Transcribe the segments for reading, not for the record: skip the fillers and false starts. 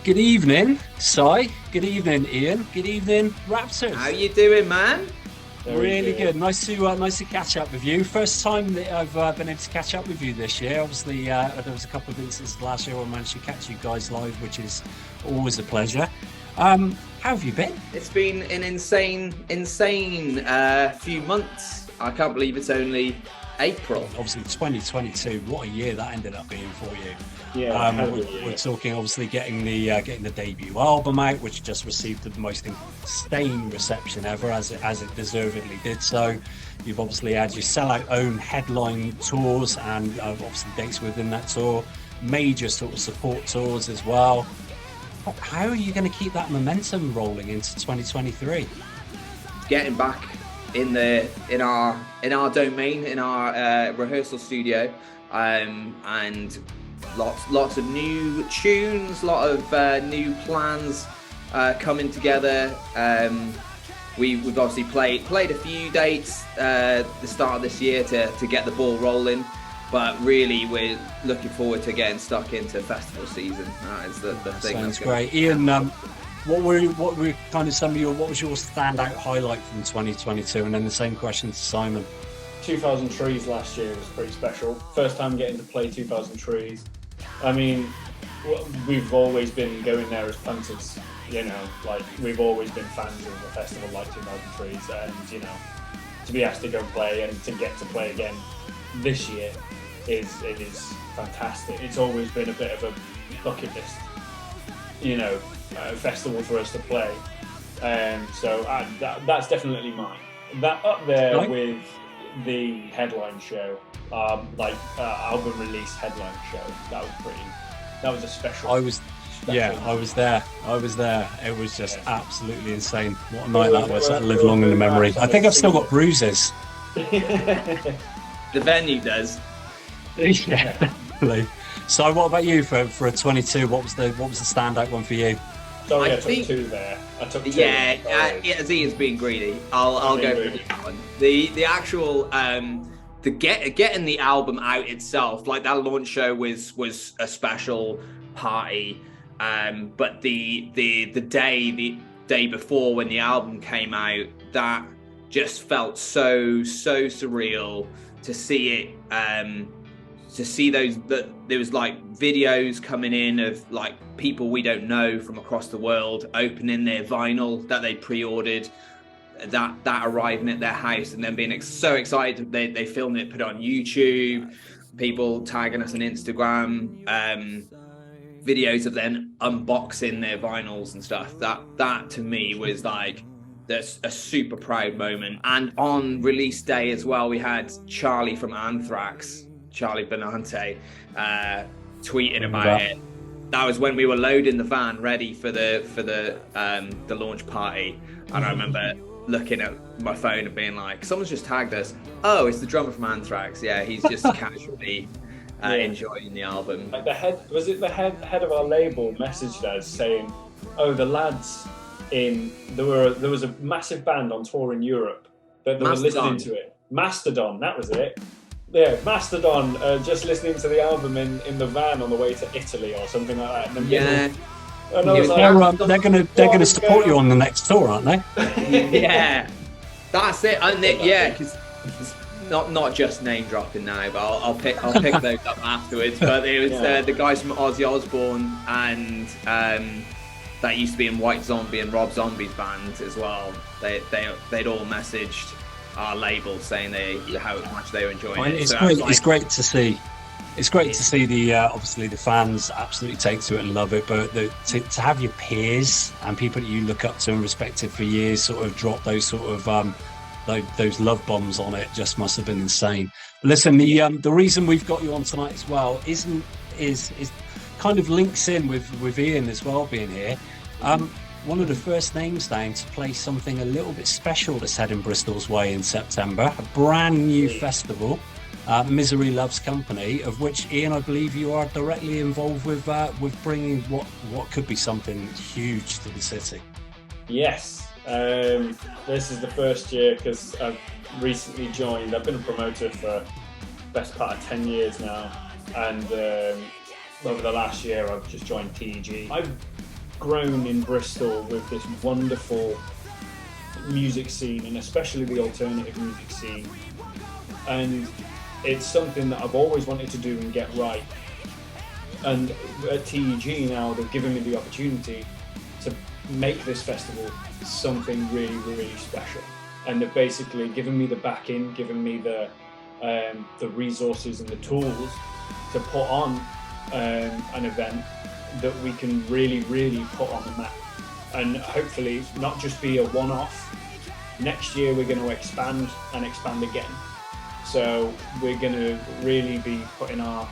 Good evening, Si. Good evening, Ian. Good evening, Raptors. How you doing, man? Really good. Nice to catch up with you. First time that I've been able to catch up with you this year. Obviously, there was a couple of instances last year where I managed to catch you guys live, which is always a pleasure. How have you been? It's been an insane few months. I can't believe it's only April. Obviously, 2022. What a year that ended up being for you. Yeah, we're talking obviously getting the debut album out, which just received the most insane reception ever, as it deservedly did. So, you've obviously had your sellout own headline tours and obviously dates within that tour, major sort of support tours as well. How are you going to keep that momentum rolling into 2023? Getting back in our domain, in our rehearsal studio, and lots of new tunes, lot of new plans coming together. We've obviously played a few dates the start of this year to get the ball rolling, but really we're looking forward to getting stuck into festival season. That is the thing. Sounds great. Ian, what was your standout highlight from 2022? And then the same question to Simon. 2000 Trees last year was pretty special. First time getting to play 2000 Trees. I mean, we've always been going there as punters, like we've always been fans of a festival like 2000 Trees, and to be asked to go play and to get to play again this year is fantastic. It's always been a bit of a bucket list, festival for us to play, so that's definitely mine. That up there right with the headline show, album release headline show. That was a special. I was there. It was just absolutely insane. What a night that was. That lived long in the memory. I think I've still got bruises. The venue does. Yeah, definitely. So, what about you for a 22? What was the standout one for you? Sorry, I took two there. Yeah, as Ian's being greedy, I'll go for this one. The actual getting the album out itself, like that launch show was a special party. But the day before when the album came out, that just felt so surreal to see it. To see that there was like videos coming in of like people we don't know from across the world opening their vinyl that they pre-ordered, that arriving at their house and then being so excited they filmed it, put it on YouTube, people tagging us on Instagram, videos of them unboxing their vinyls and stuff. That to me was like that's a super proud moment. And on release day as well, we had Charlie from Anthrax, Charlie Benante, tweeting about it. That was when we were loading the van ready for the launch party, and I remember looking at my phone and being like, someone's just tagged us. Oh, it's the drummer from Anthrax. Yeah, he's just casually enjoying the album. Like the head of our label messaged us saying, "Oh, the lads there was a massive band on tour in Europe that were listening to it. Mastodon, that was it." Yeah, Mastodon, just listening to the album in the van on the way to Italy or something like that. In the middle. And I was like, they're gonna support you on the next tour, aren't they? Yeah, that's it. And because not just name dropping now, but I'll pick those up afterwards. But it was the guys from Ozzy Osbourne and that used to be in White Zombie and Rob Zombie's band as well. They'd all messaged our label saying how much they were enjoying it. It's great to see. It's great to see the obviously the fans absolutely take to it and love it, but to have your peers and people that you look up to and respected for years sort of drop those sort of those love bombs on it just must have been insane. Listen, the reason we've got you on tonight as well is kind of links in with Ian as well being here. One of the first names down to play something a little bit special that's heading Bristol's way in September, a brand new festival, Misery Loves Company, of which, Ian, I believe you are directly involved with bringing what could be something huge to the city. Yes, this is the first year because I've recently joined. I've been a promoter for the best part of 10 years now, and over the last year I've just joined TEG. I've grown in Bristol with this wonderful music scene, and especially the alternative music scene. And it's something that I've always wanted to do and get right. And at TEG now, they've given me the opportunity to make this festival something really, really special. And they've basically given me the backing, given me the resources and the tools to put on an event that we can really, really put on the map. And hopefully not just be a one-off. Next year we're going to expand and expand again. So we're going to really be putting our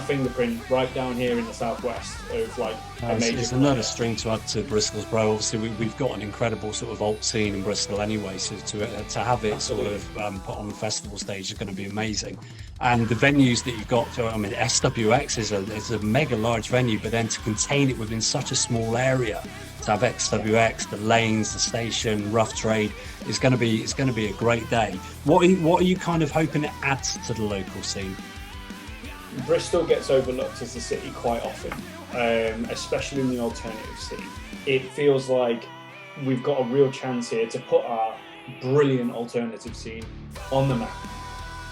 fingerprint right down here in the southwest of like a major. It's another string to add to Bristol's bow. Obviously, we've got an incredible sort of alt scene in Bristol anyway, so to have it sort of put on the festival stage is going to be amazing. And the venues that you've got, I mean, SWX is a mega large venue, but then to contain it within such a small area, to have XWX, the lanes, the station, rough trade, it's going to be a great day. What are you kind of hoping it adds to the local scene? Bristol gets overlooked as a city quite often, especially in the alternative scene. It feels like we've got a real chance here to put our brilliant alternative scene on the map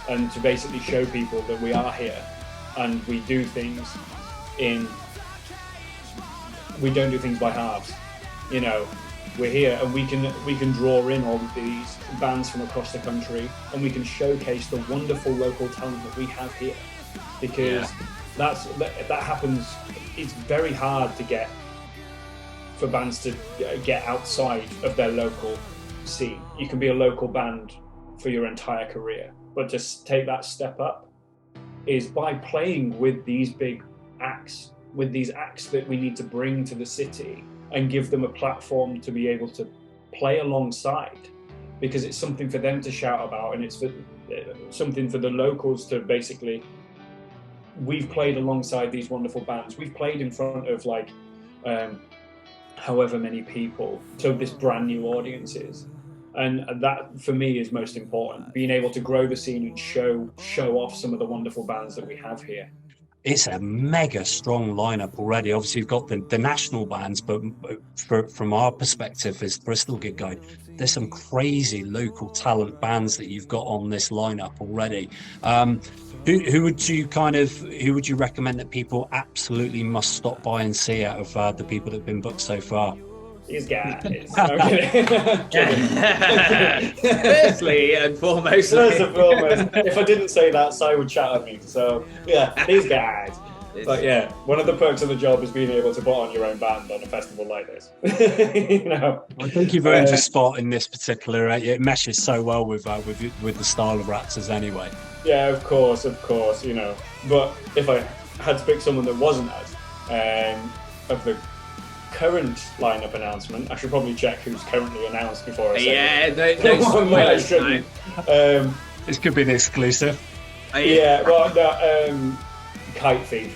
and to basically show people that we are here and we do things we don't do things by halves. You know, we're here and we can draw in all of these bands from across the country and we can showcase the wonderful local talent that we have here. Because that happens. It's very hard to get for bands to get outside of their local scene. You can be a local band for your entire career, but to take that step up is by playing with these big acts, with these acts that we need to bring to the city and give them a platform to be able to play alongside, because it's something for them to shout about and it's something for the locals to basically. We've played alongside these wonderful bands. We've played in front of like however many people, so this brand new audiences, and that for me is most important. Being able to grow the scene and show off some of the wonderful bands that we have here. It's a mega strong lineup already. Obviously, you've got the national bands, but from our perspective as Bristol Gig Guide, there's some crazy local talent bands that you've got on this lineup already. Who would you recommend that people absolutely must stop by and see out of the people that have been booked so far? These guys. Firstly and foremost. First and foremost. If I didn't say that, Si would shout at me. So yeah, these guys. But yeah, one of the perks of the job is being able to put on your own band on a festival like this. You know. I think you've earned a spot in this particular. It meshes so well with the style of Rxptrs anyway. Yeah, of course, you know. But if I had to pick someone that wasn't us, of the current lineup announcement, I should probably check who's currently announced before I say it. No spoilers. No. This could be an exclusive. Yeah, well, no, Kite Thief.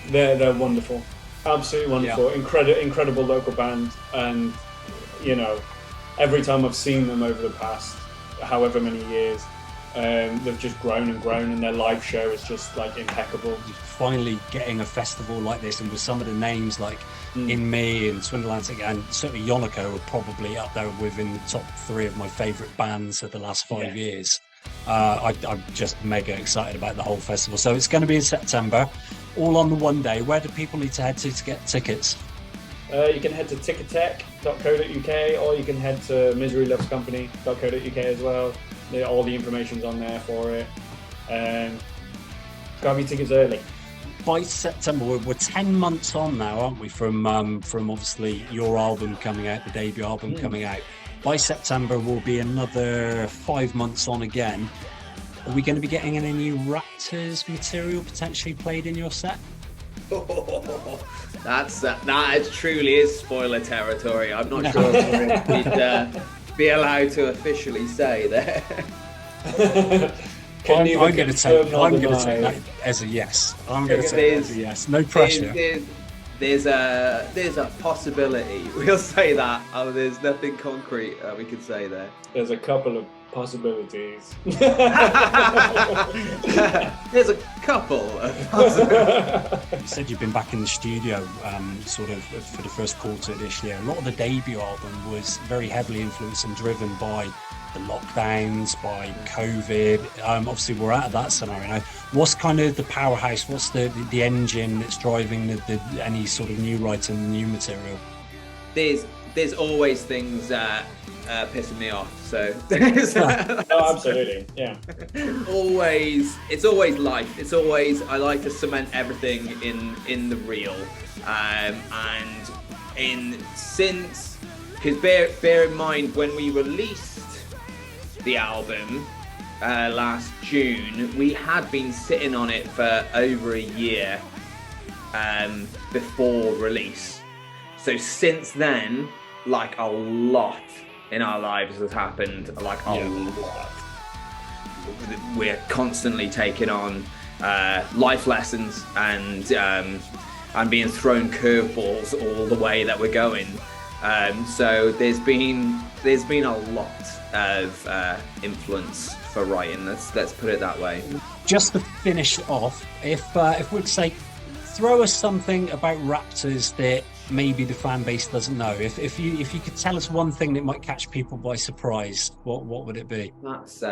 They're wonderful, absolutely wonderful, incredible local band, and you know, every time I've seen them over the past however many years, they've just grown and grown, and their live show is just like impeccable. Finally getting a festival like this, and with some of the names like In Me and Swindle Atlantic and certainly Yoniko are probably up there within the top 3 of my favourite bands of the last 5 years. I'm just mega excited about the whole festival. So it's going to be in September, all on the one day. Where do people need to head to get tickets? You can head to ticketek.co.uk, or you can head to miserylovescompany.co.uk as well. All the information's on there for it. Grab your tickets early. By September, we're 10 months on now, aren't we, from obviously your album coming out, the debut album coming out. By September, we'll be another 5 months on again. Are we going to be getting any new Rxptrs material potentially played in your set? That truly is spoiler territory. I'm not sure if we'd be allowed to officially say there. I'm going to take that as a yes. I'm going to take that as a yes. No pressure. There's a possibility. We'll say that. There's nothing concrete we could say there. There's a couple of possibilities. There's a couple. You said you've been back in the studio sort of for the first quarter of this year. A lot of the debut album was very heavily influenced and driven by the lockdowns, by COVID. Obviously, we're out of that scenario now. What's kind of the powerhouse? What's the engine that's driving any sort of new writing, new material? There's always things pissing me off. So oh, absolutely, yeah. It's always life. It's always, I like to cement everything in the real, because bear in mind when we released the album last June, we had been sitting on it for over a year before release. So since then, like, a lot in our lives has happened, like a lot. We're constantly taking on life lessons and being thrown curveballs all the way that we're going. So there's been a lot of influence for writing. Let's put it that way. Just to finish off, if we'd say, throw us something about Rxptrs that maybe the fan base doesn't know. If you could tell us one thing that might catch people by surprise, what would it be? That's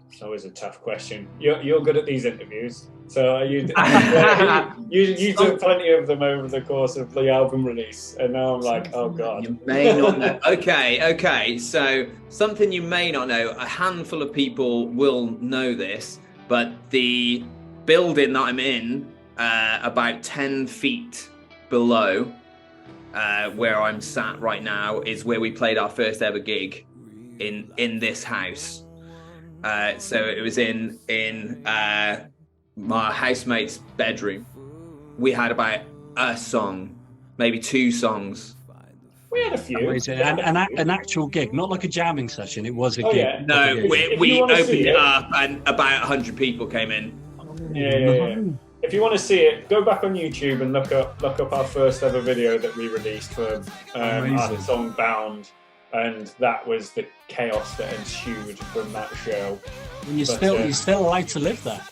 it's always a tough question. You're good at these interviews, so you took plenty of them over the course of the album release, and now I'm like, oh god. You may not know. Okay. So something you may not know. A handful of people will know this, but the building that I'm in, about 10 feet below where I'm sat right now, is where we played our first ever gig in this house. So it was in my housemate's bedroom. We had about a song, maybe 2 songs. We had a few. An actual gig, not like a jamming session. It was a gig. Yeah. No, we opened it up and about 100 people came in. Yeah. If you want to see it, go back on YouTube and look up our first ever video that we released for our song Bound. And that was the chaos that ensued from that show. And you're still allowed to live that.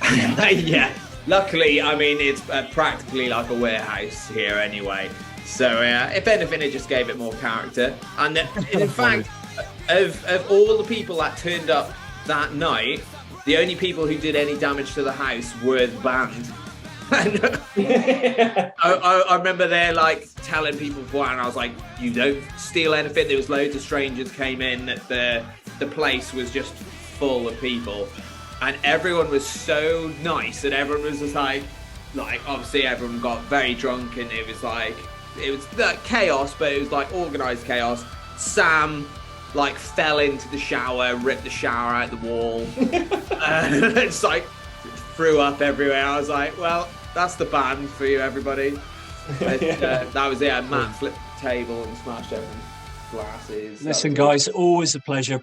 Yeah. Luckily, I mean, it's practically like a warehouse here anyway. So if anything, it just gave it more character. And in fact, of all the people that turned up that night, the only people who did any damage to the house were the band. And I remember they're like telling people beforehand, and I was like, you don't steal anything. There was loads of strangers came in. The place was just full of people, and everyone was so nice, and everyone was just like obviously everyone got very drunk, and it was chaos, but it was like organised chaos. Sam like fell into the shower, ripped the shower out the wall, and it's like threw up everywhere. I was like, well, that's the band for you, everybody. But, that was it. Matt flipped the table and smashed everything. Glasses. Listen, guys, always a pleasure.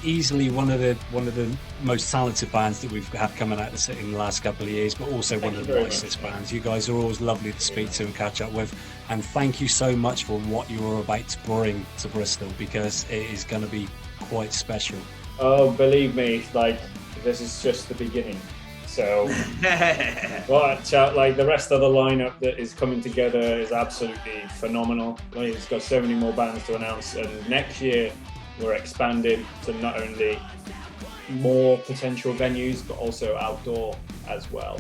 Easily one of the most talented bands that we've had coming out the in the last couple of years, but also one of the nicest bands. You guys are always lovely to speak to and catch up with, and thank you so much for what you are about to bring to Bristol, because it is going to be quite special. Oh, believe me, like, this is just the beginning. So watch out, like the rest of the lineup that is coming together is absolutely phenomenal. Like, it's got so many more bands to announce, and next year we're expanding to not only more potential venues but also outdoor as well.